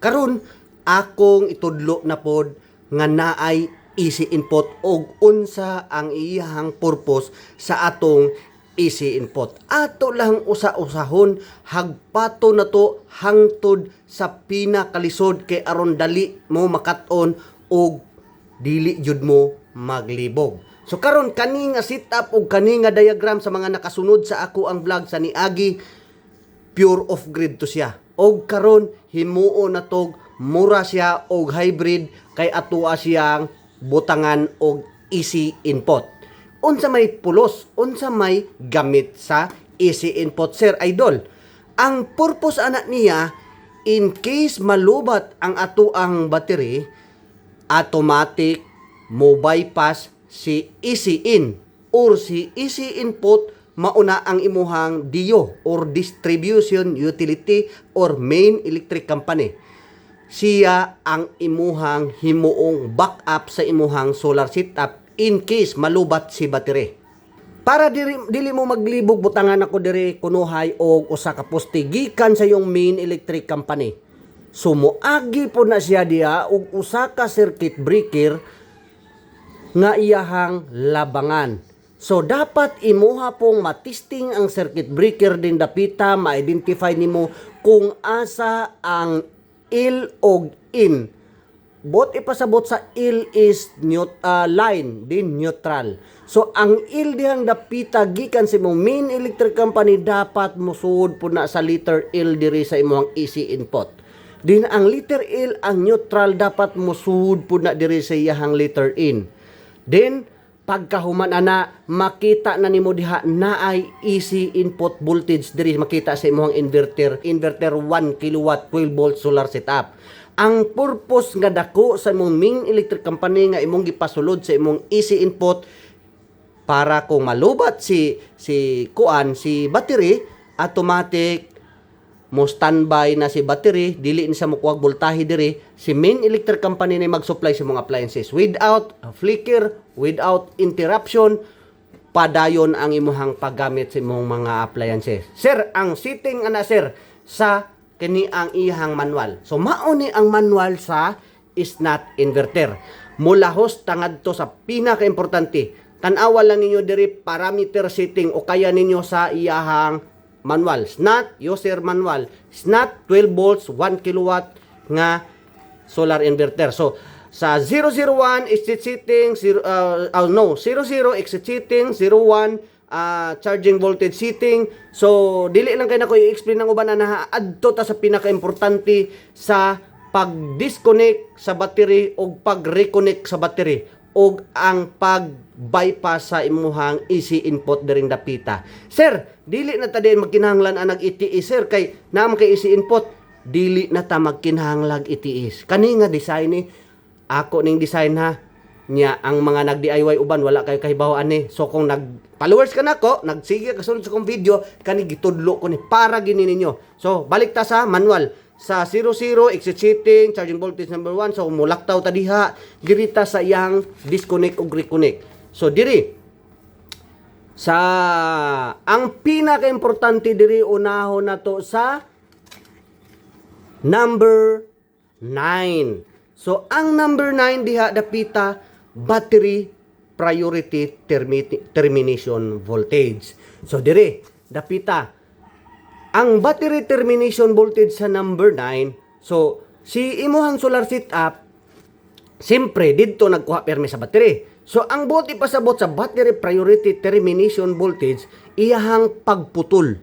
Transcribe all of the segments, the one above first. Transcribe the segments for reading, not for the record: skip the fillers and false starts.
Karon akong itudlo na pod nga naay easy input og unsa ang iyahang purpose sa atong easy input. Ato lang usa-usahon hagpato na to hangtod sa pinakalisod kay aron dali mo makat-on og dili jud mo maglibog. So karon kani nga setup og kani nga diagram sa mga nakasunod sa ako ang vlog sa niagi, pure off grid to siya. Og karon himuo na tog mura siya og hybrid kay atoa siyang butangan og easy input. Unsa may pulos, unsa may gamit sa easy input, Sir Idol? Ang purpose anak niya, in case malubat ang atoang battery, automatic mo bypass si easy in or si easy input, mauna ang imuhang DIO or distribution utility or main electric company. Siya ang imuhang himuong backup sa imuhang solar setup in case malubat si battery. Para dili mo maglibog, butangan ako diri kunuhay og usa ka poste gikan sa yung main electric company. So moagi po na siya diha og usa ka circuit breaker nga iyahang labangan. So dapat imuha pong matisting ang circuit breaker din dapita, ma-identify nimo kung asa ang il og in. Bot ipasabot sa il is line din neutral. So ang il dihang dapita gikan sa imong main electric company, dapat musud po na sa letter L diri sa imong easy input. Din ang letter L ang neutral, dapat musud po na diri sa iyahang letter in. Then pagkahuman ana, makita na nimo diha naay easy input voltage diri, makita sa imong inverter 1 kilowatt 12 volt solar setup. Ang purpose nga dako sa imong main electric company nga imong gipasulod sa imong easy input, para kung malubat si battery, automatic mo standby na si battery, dili ni sa mukuwag voltahe diri, si main electric company na mag-supply sa mga appliances without flicker, without interruption, padayon ang imuhang paggamit sa imong mga appliances. Sir, ang setting ana sir sa kini ang iyahang manual. So mauni ang manual sa SNAT inverter. Mula host tangad to sa pinaka-importante. Tan-awa lang ninyo diri parameter setting o kaya ninyo sa iyahang manual. SNAT user manual. SNAT 12 volts 1 kilowatt nga solar inverter. So sa 001 exit setting 00 exit setting 01 charging voltage setting. So dili lang kay nako i-explain ng uban na adto ta sa pinaka-importante sa pag-disconnect sa battery o pag-reconnect sa battery o ang pag-bypass sa imuhang easy input diring dapita. Sir, dili na ta din magkinahanglan ang nag-itiis sir kay naman kay easy input, dili na ta magkinahanglan itiis. Kani nga design ni ako ning design ha nya, ang mga nag-DIY uban wala kayo kahibawan ni. So kung nag-followers ka nako, nagsige kasunod sa kong video, kani gitudlo ko ni para gini ninyo. So balik ta sa manual. Sa 00 exit setting, charging voltage number 1. So mulaktaw ta diha, dirita sa iyang disconnect ug reconnect. So diri sa ang pinaka-importante diri, unahon na to sa number 9. So ang number 9 diha dapita, battery priority termination voltage. So dire dapita ang battery termination voltage sa number 9. So si imuhang solar setup, siyempre didto nagkuha permi sa battery. So ang buot ipasabot sa battery priority termination voltage, iyahang pagputol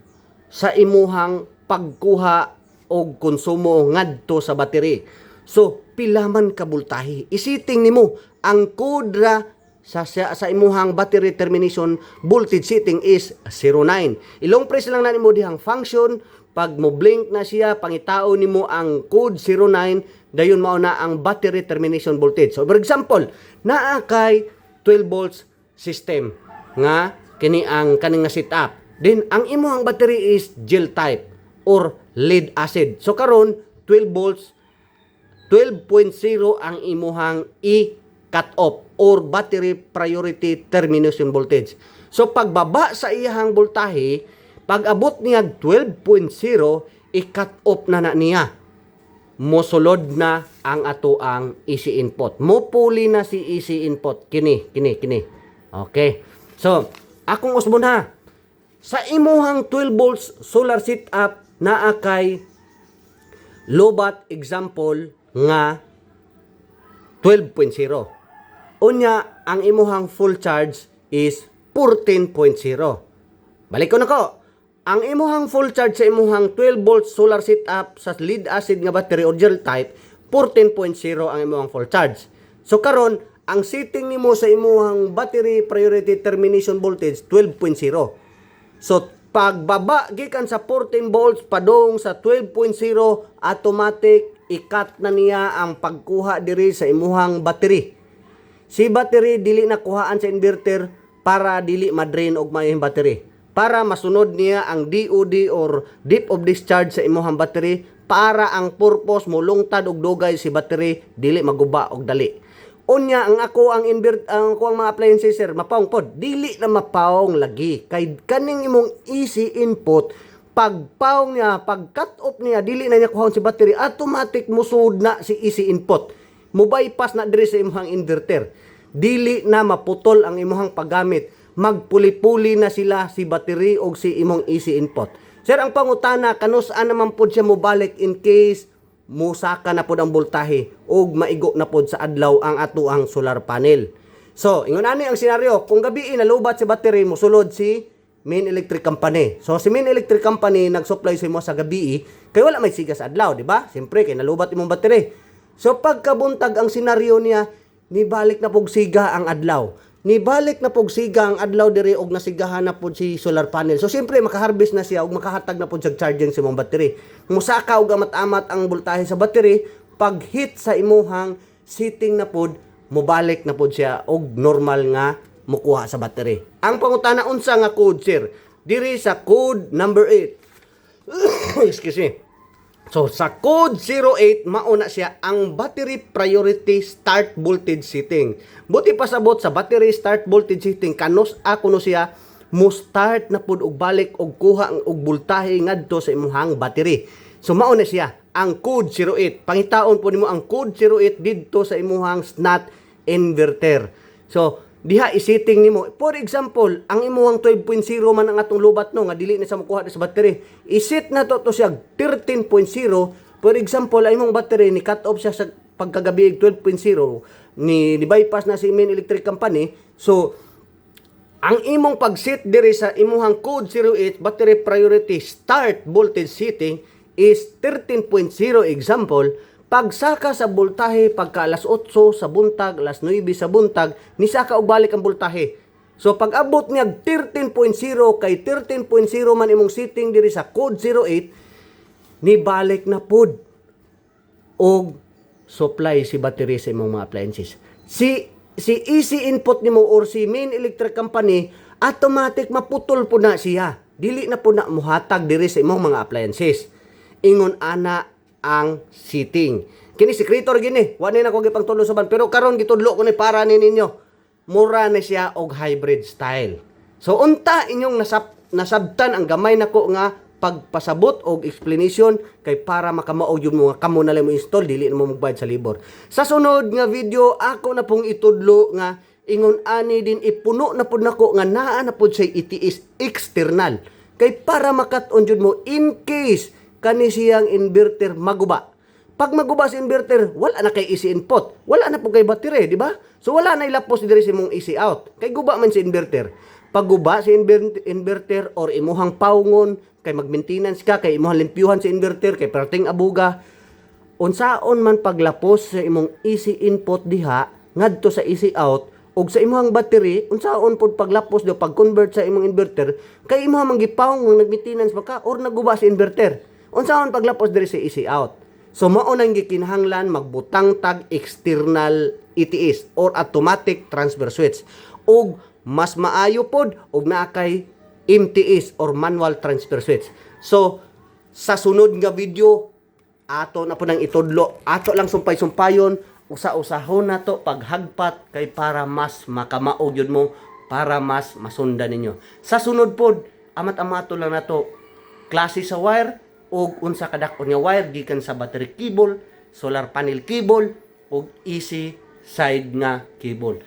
sa imuhang pagkuha og konsumo ngadto sa battery. So pila man ka voltahe, isiting nimo ang kodra sa imuhang battery termination voltage setting is 09. Ilong press lang na nimo dihang function, pag mo blink na siya, pangitao nimo ang code 09, dayon mao na ang battery termination voltage. So for example, naa kay 12 volts system nga kini ang kaning nga setup. Then ang imuhang battery is gel type or lead acid. So karon 12 volts 12.0 ang imuhang cut off or battery priority termination voltage. So pagbaba sa iyahang voltahe, pag abot niya 12.0, i-cut off na niya. mosulod na ang ato ang easy input. Mopuli na si easy input. Kini. Okay. So, akong usbon ha. Sa imuhang 12 volts solar setup naa kay lobat example nga 12.0. Unya, ang imuhang full charge is 14.0. Balik ko na ko. Ang imuhang full charge sa imuhang 12 volts solar setup sa lead acid nga battery or gel type, 14.0 ang imuhang full charge. So karon, ang setting nimo sa imuhang battery priority termination voltage 12.0. So pagbaba gikan sa 14 volts padong sa 12.0, automatic ikat na niya ang pagkuha diri sa imuhang battery. Si battery dili na kuhaan sa inverter para dili madrain og mayong battery. Para masunod niya ang DOD or depth of discharge sa imuhang battery para ang purpose mo lungtad og dugay si battery dili maguba og dali. Unya ang ako ang mga appliances sir mapaong pod dili na mapaong lagi kay kaning imong easy input pagpaong niya pag cut off niya dili na niya kuhon si battery automatic musud na si easy input mo bypass na diri sa imong inverter dili na maputol ang imong paggamit magpuli-puli na sila si battery o si imong easy input. Sir, ang pangutana, kanus-an naman po siya mobalik in case musaka na po ang voltahe o maigo na po sa adlaw ang ato ang solar panel. So, ingon ani ang senaryo, kung gabi nalubat si battery, musulod si main electric company. So, si main electric company nag-supply sa imo sa gabi, kay wala may siga sa adlaw, di ba? Siyempre, kay nalubat imong battery. So, pagkabuntag ang senaryo niya, nibalik na pog siga ang adlaw. Nibalik na pog siga ang adlaw diri og nasigahan na pud si solar panel. So siyempre makaharvest na siya og makahatag na pud sa charging sa imong battery. Musaka og amat-amat ang voltahe sa battery, pag hit sa imuhang setting na pud mobalik na pud siya og normal nga mukuha sa battery. Ang pangutana unsa nga code sir? Diri sa code number 8. Excuse me. So, sa code 08, mauna siya ang battery priority start voltage setting. Buti pasabot sa battery start voltage setting, kanus ako no siya, mo start na pud og balik og kuha og voltahe ngadto sa imong battery. So, mauna siya ang code 08. Pangitaon po nimo ang code 08 didto sa imong SNAT inverter. So, diha i-setting nimo. For example, ang imuhang 12.0 man ang atong lubat no nga dili na sa makuha sa battery. I-set na to siya 13.0. For example, ang imong battery ni cut off siya sa pagkagabi 12.0 ni bypass na si main electric company. So ang imong pag-set diri sa imuhang code 08 battery priority start voltage setting is 13.0 example. Pagsaka sa voltahe pagka alas 8 sa buntag, alas 9 sa buntag, nisaka og balik ang voltahe. So pag abot niya 13.0 kay 13.0 man imong setting diri sa code 08, ni balik na pod og supply si battery sa imong mga appliances. Si easy input nimo or si main electric company automatic maputol po na siya. Dili na po na muhatag diri sa imong mga appliances. Ingon ana ang setting. Kini si creator gini, wa na ko gipang tulo suban pero karon gitudlo ko ni para ni ninyo. Mura na siya og hybrid style. So unta inyong nasabtan ang gamay nako nga pagpasabot og explanation kay para makamaog yung mga kamo na lang mo install dili na mo magbayad sa libor. Sa sunod nga video ako na pong itudlo nga ingon ani din ipuno na pud nako nga naa na pud say ETS external kay para makat-on jud mo in case kani siyang inverter maguba. Pag maguba si inverter, wala na kay easy input. Wala na po kay battery, di ba? So wala na ilapos diri sa imong easy out. Kay guba man si inverter. Pag guba si inverter or imuhang paungon, kay mag-maintenance ka, kay imuhang limpyuhan si inverter, kay perting abuga, unsaon man paglapos sa imong easy input diha, ngadto sa easy out, ug sa imong battery, unsaon pod paglapos do pag-convert sa imong inverter, kay imuhang manggipawong nag-maintenance ba ka or naguba si inverter. Unsaon paglapos diri sa easy out. So mao nang gikinahanglan magbutang tag external ETS or automatic transfer switch. Ug mas maayo pod og naa kay MTS or manual transfer switch. So sa sunod nga video ato na po nang itudlo. Ato lang sumpay-sumpayon usa-usahon na to paghagpat kay para mas makamaog yun mo para mas masundan ninyo. Sa sunod pod amat-amato lang na to klase sa wire o unsa kadakon nga wire gikan sa battery cable solar panel cable ug easy side nga cable.